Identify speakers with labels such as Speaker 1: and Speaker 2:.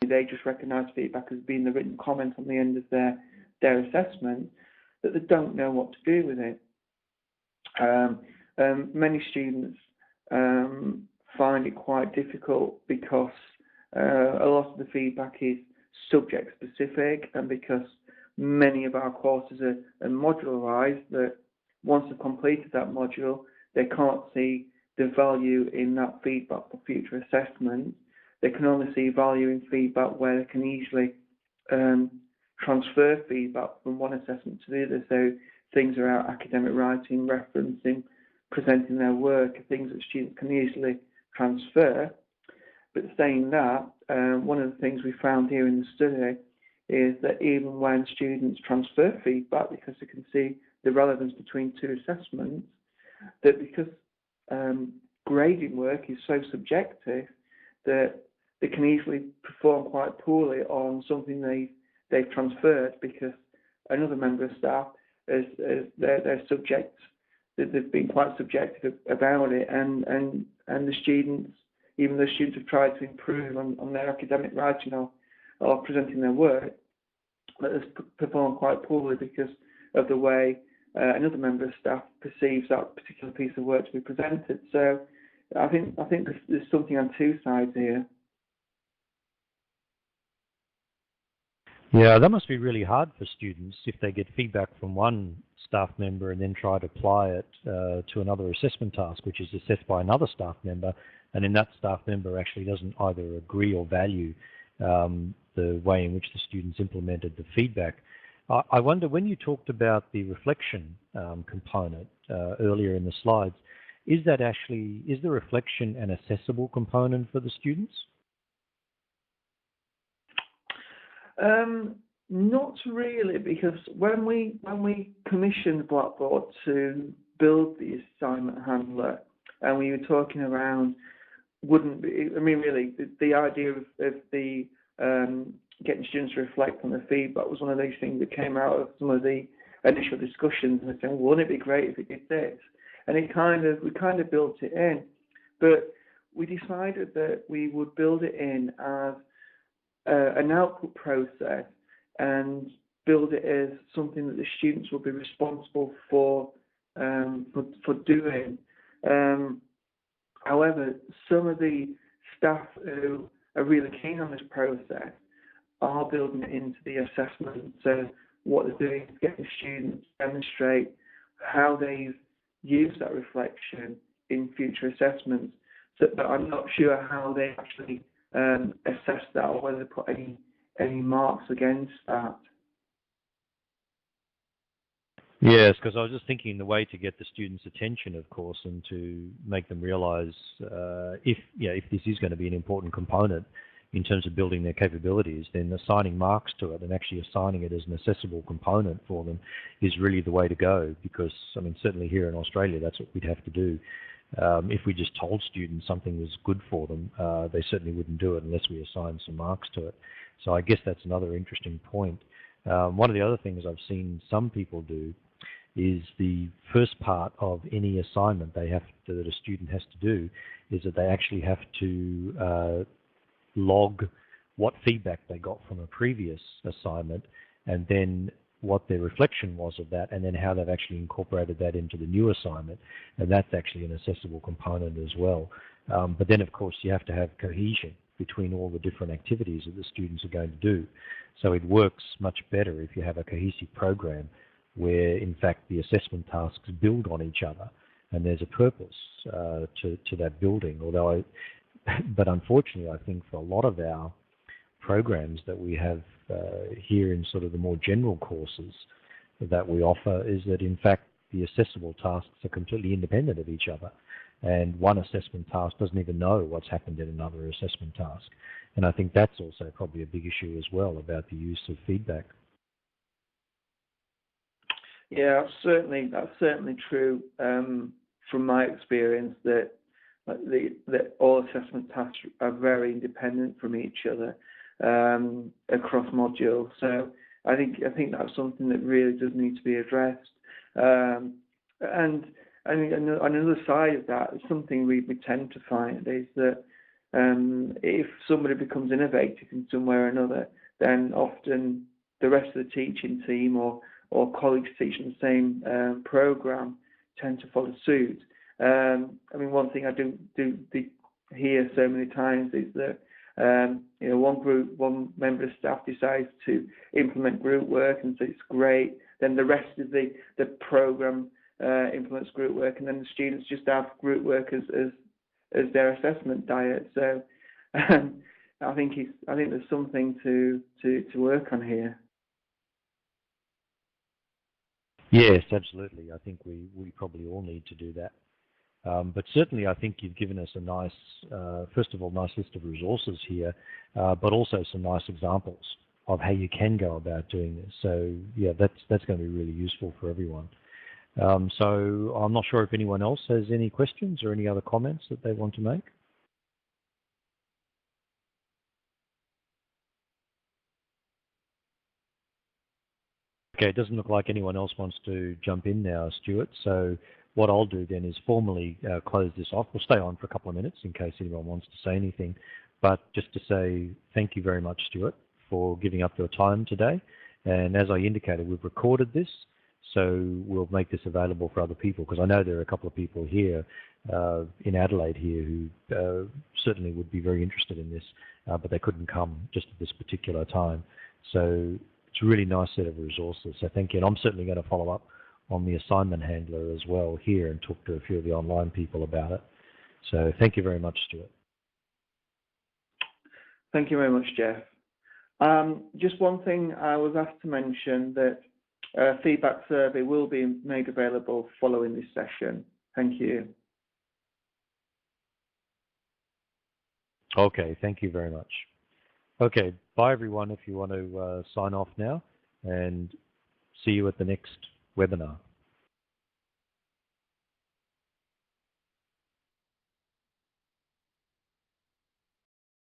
Speaker 1: they just recognise feedback as being the written comment on the end of their assessment, that they don't know what to do with it. Many students find it quite difficult because a lot of the feedback is subject specific, and because many of our courses are modularised, that once they've completed that module, they can't see the value in that feedback for future assessment. They can only see value in feedback where they can easily transfer feedback from one assessment to the other. So things around academic writing, referencing, presenting their work, are things that students can easily transfer. But saying that, one of the things we found here in the study is that even when students transfer feedback, because they can see the relevance between two assessments, that because grading work is so subjective, that they can easily perform quite poorly on something they've transferred, because another member of staff they're subject, that they've been quite subjective about it, and the students, even though students have tried to improve on their academic writing or presenting their work, that has performed quite poorly because of the way another member of staff perceives that particular piece of work to be presented. So I think there's something on two sides here.
Speaker 2: Yeah, that must be really hard for students if they get feedback from one staff member and then try to apply it to another assessment task, which is assessed by another staff member, and then that staff member actually doesn't either agree or value the way in which the students implemented the feedback. I wonder, when you talked about the reflection component earlier in the slides, is the reflection an accessible component for the students?
Speaker 1: Not really, because when we commissioned Blackboard to build the assignment handler, and we were talking around, the idea of the getting students to reflect on the feedback was one of those things that came out of some of the initial discussions, and saying, well, wouldn't it be great if it did this? And we kind of built it in, but we decided that we would build it in as an output process, and build it as something that the students will be responsible for doing. However, some of the staff who are really keen on this process are building it into the assessment. So what they're doing is getting students to demonstrate how they've used that reflection in future assessments. So, but I'm not sure how they actually assess that, or whether they put any marks against that.
Speaker 2: Yes, because I was just thinking the way to get the students' attention, of course, and to make them realise if this is going to be an important component in terms of building their capabilities, then assigning marks to it and actually assigning it as an accessible component for them is really the way to go. Because, I mean, certainly here in Australia, that's what we'd have to do. If we just told students something was good for them, they certainly wouldn't do it unless we assigned some marks to it. So I guess that's another interesting point. One of the other things I've seen some people do is the first part of any assignment that a student has to do is that they actually have to log what feedback they got from a previous assignment, and then what their reflection was of that, and then how they've actually incorporated that into the new assignment. And that's actually an accessible component as well. But then, of course, you have to have cohesion between all the different activities that the students are going to do. So it works much better if you have a cohesive program where, in fact, the assessment tasks build on each other, and there's a purpose to that building. But unfortunately, I think for a lot of our programs that we have here in sort of the more general courses that we offer, is that in fact the accessible tasks are completely independent of each other, and one assessment task doesn't even know what's happened in another assessment task. And I think that's also probably a big issue as well about the use of feedback.
Speaker 1: Yeah, that's certainly true from my experience, that all assessment tasks are very independent from each other across modules. So I think that's something that really does need to be addressed. And I mean, on another side of that, something we tend to find is that If somebody becomes innovative in some way or another, then often the rest of the teaching team or colleagues teaching the same program tend to follow suit. I mean, one thing I do hear so many times is that one member of staff decides to implement group work, and so it's great. Then the rest of the program implements group work, and then the students just have group work as their assessment diet. So I think there's something to work on here.
Speaker 2: Yes, absolutely. I think we probably all need to do that. But certainly, I think you've given us a nice, first of all, nice list of resources here, but also some nice examples of how you can go about doing this. So yeah, that's going to be really useful for everyone. So I'm not sure if anyone else has any questions or any other comments that they want to make. Okay, it doesn't look like anyone else wants to jump in now, Stuart. So what I'll do then is formally close this off. We'll stay on for a couple of minutes in case anyone wants to say anything. But just to say thank you very much, Stuart, for giving up your time today. And as I indicated, we've recorded this, so we'll make this available for other people, because I know there are a couple of people here in Adelaide here who certainly would be very interested in this, but they couldn't come just at this particular time. So it's a really nice set of resources, so thank you. And I'm certainly going to follow up on the assignment handler as well here and talk to a few of the online people about it. So thank you very much, Stuart.
Speaker 1: Thank you very much, Jeff. Just one thing I was asked to mention, that a feedback survey will be made available following this session. Thank you.
Speaker 2: Okay, thank you very much. Okay, bye everyone if you want to sign off now, and see you at the next webinar.